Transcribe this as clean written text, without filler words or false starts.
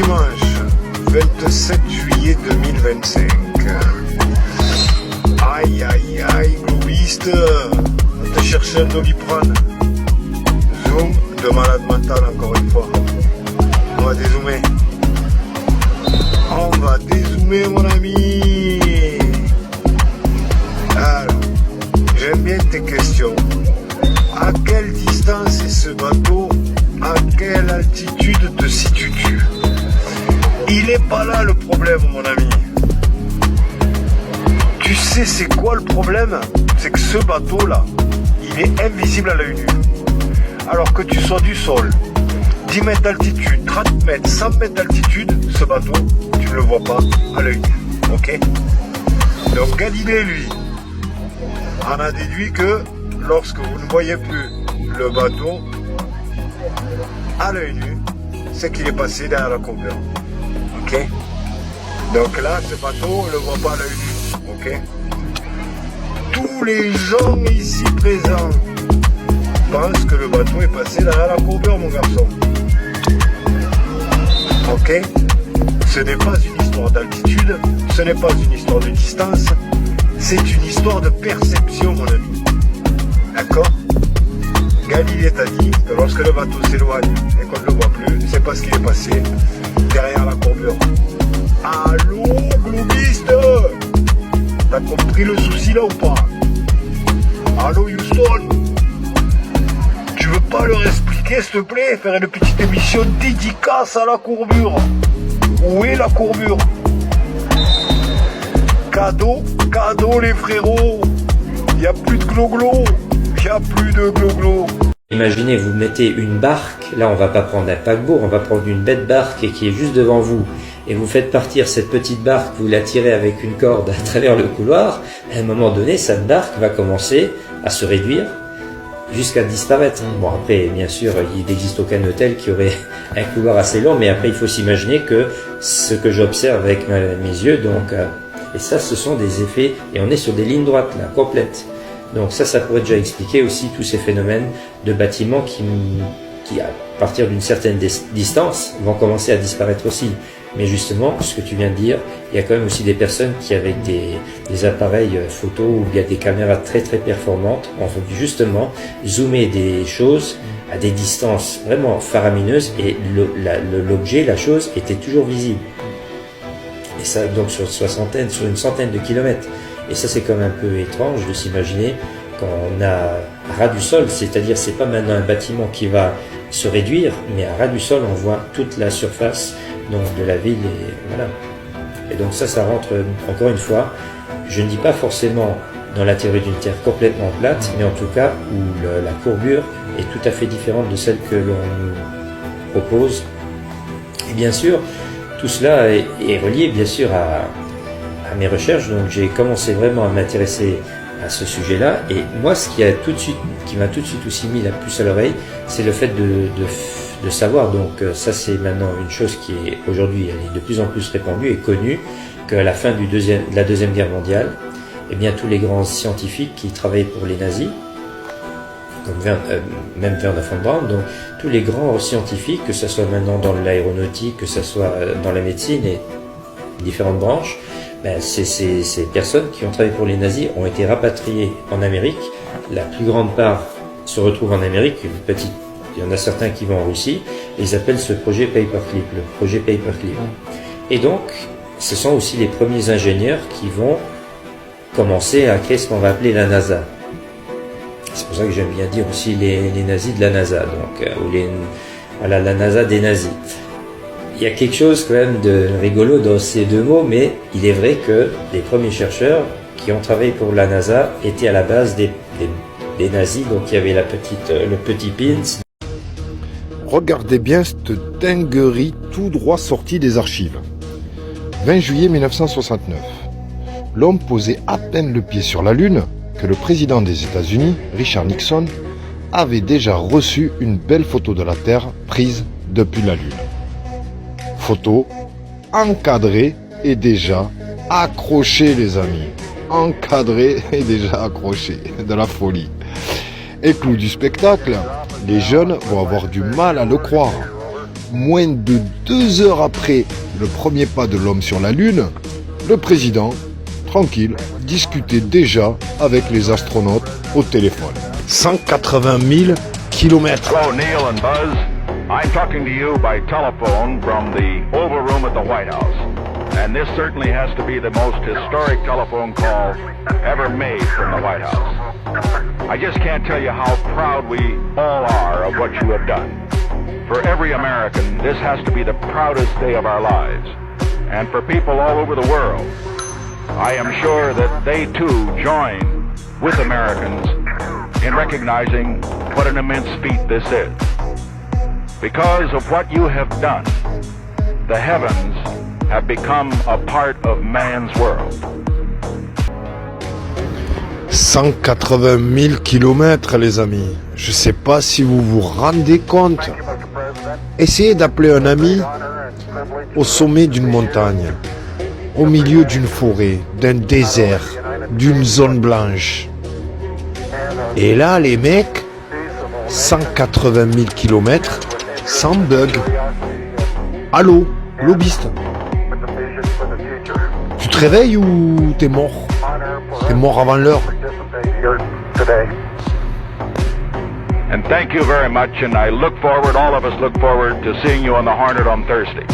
Dimanche 27 juillet 2025. Aïe aïe aïe, globiste, on te cherchait un Doliprane. Zoom de malade mental encore une fois. On va dézoomer. On va dézoomer mon ami. Alors, j'aime bien tes questions. À quelle distance est ce bateau? À quelle altitude te situes-tu? Il n'est pas là le problème mon ami. Tu sais c'est quoi le problème? C'est que ce bateau là, il est invisible à l'œil nu. Alors que tu sois du sol, 10 mètres d'altitude, 30 mètres, 100 mètres d'altitude, ce bateau, tu ne le vois pas à l'œil nu. Ok? Donc Galilée, lui, en a déduit que lorsque vous ne voyez plus le bateau à l'œil nu, c'est qu'il est passé derrière la courbure. Ok? Donc là, ce bateau, on ne le voit pas à l'œil nu. Ok? Tous les gens ici présents pensent que le bateau est passé derrière la courbure, mon garçon. Ok? Ce n'est pas une histoire d'altitude, ce n'est pas une histoire de distance, c'est une histoire de perception, mon ami. D'accord? Galilée t'a dit que lorsque le bateau s'éloigne et qu'on ne le voit plus, c'est parce qu'il est passé derrière la courbure. Allô, globiste? T'as compris le souci là ou pas? Allô, Houston? Tu veux pas leur expliquer, s'il te plaît? Faire une petite émission dédicace à la courbure. Où est la courbure? Cadeau, cadeau les frérots. Il n'y a plus de glo-glo. Il n'y a plus de glo-glo. Imaginez, vous mettez une barque, là on va pas prendre un paquebot, on va prendre une bête barque qui est juste devant vous, et vous faites partir cette petite barque, vous la tirez avec une corde à travers le couloir, à un moment donné, cette barque va commencer à se réduire jusqu'à disparaître. Bon après, bien sûr, il n'existe aucun hôtel qui aurait un couloir assez long, mais après il faut s'imaginer que ce que j'observe avec mes yeux, donc, et ça ce sont des effets, et on est sur des lignes droites là, complètes. Donc ça pourrait déjà expliquer aussi tous ces phénomènes de bâtiments qui à partir d'une certaine distance, vont commencer à disparaître aussi. Mais justement, ce que tu viens de dire, il y a quand même aussi des personnes qui, avec des appareils photo ou bien des caméras très très performantes, ont justement zoomé des choses à des distances vraiment faramineuses et l'objet, la chose, était toujours visible. Et ça, donc sur une centaine de kilomètres. Et ça, c'est comme un peu étrange de s'imaginer qu'on a à ras du sol, c'est-à-dire c'est pas maintenant un bâtiment qui va se réduire, mais à ras du sol, on voit toute la surface donc, de la ville. Et voilà. Et donc ça rentre, encore une fois, je ne dis pas forcément dans la théorie d'une Terre complètement plate, mais en tout cas où la courbure est tout à fait différente de celle que l'on nous propose. Et bien sûr, tout cela est relié bien sûr à mes recherches, donc j'ai commencé vraiment à m'intéresser à ce sujet-là, et moi ce qui m'a tout de suite aussi mis la puce à l'oreille, c'est le fait de savoir, donc ça c'est maintenant une chose qui est aujourd'hui, elle est de plus en plus répandue et connue, qu'à la fin de la Deuxième Guerre mondiale, eh bien tous les grands scientifiques qui travaillaient pour les nazis, comme même Wernher von Braun, donc tous les grands scientifiques, que ce soit maintenant dans l'aéronautique, que ce soit dans la médecine et différentes branches, ben, ces personnes qui ont travaillé pour les nazis ont été rapatriées en Amérique. La plus grande part se retrouve en Amérique, il y en a certains qui vont en Russie, et ils appellent ce projet Paperclip, le projet Paperclip. Et donc, ce sont aussi les premiers ingénieurs qui vont commencer à créer ce qu'on va appeler la NASA. C'est pour ça que j'aime bien dire aussi les nazis de la NASA, donc, voilà, la NASA des nazis. Il y a quelque chose quand même de rigolo dans ces deux mots, mais il est vrai que les premiers chercheurs qui ont travaillé pour la NASA étaient à la base des nazis, donc il y avait le petit pins. Regardez bien cette dinguerie tout droit sortie des archives. 20 juillet 1969. L'homme posait à peine le pied sur la Lune que le président des États-Unis, Richard Nixon, avait déjà reçu une belle photo de la Terre prise depuis la Lune. Photo encadrée et déjà accrochée, les amis. Encadrée et déjà accrochée. De la folie. Et clou du spectacle, les jeunes vont avoir du mal à le croire. moins de 2 heures après le premier pas de l'homme sur la Lune, le président, tranquille, discutait déjà avec les astronautes au téléphone. 180 000 kilomètres. Hello, Neil and Buzz. I'm talking to you by telephone from the Oval Room at the White House. And this certainly has to be the most historic telephone call ever made from the White House. I just can't tell you how proud we all are of what you have done. For every American, this has to be the proudest day of our lives. And for people all over the world, I am sure that they too join with Americans in recognizing what an immense feat this is. Because of what you have done, the heavens have become a part of man's world. 180 000 kilomètres, les amis. Je sais pas si vous vous rendez compte. Essayez d'appeler un ami au sommet d'une montagne, au milieu d'une forêt, d'un désert, d'une zone blanche. Et là, les mecs, 180 000 kilomètres, sans bug. Allô, lobbyiste. Tu te réveilles ou t'es mort? T'es mort avant l'heure. And thank you very much, and I look forward, all of us look forward to seeing you on the Hornet on Thursday.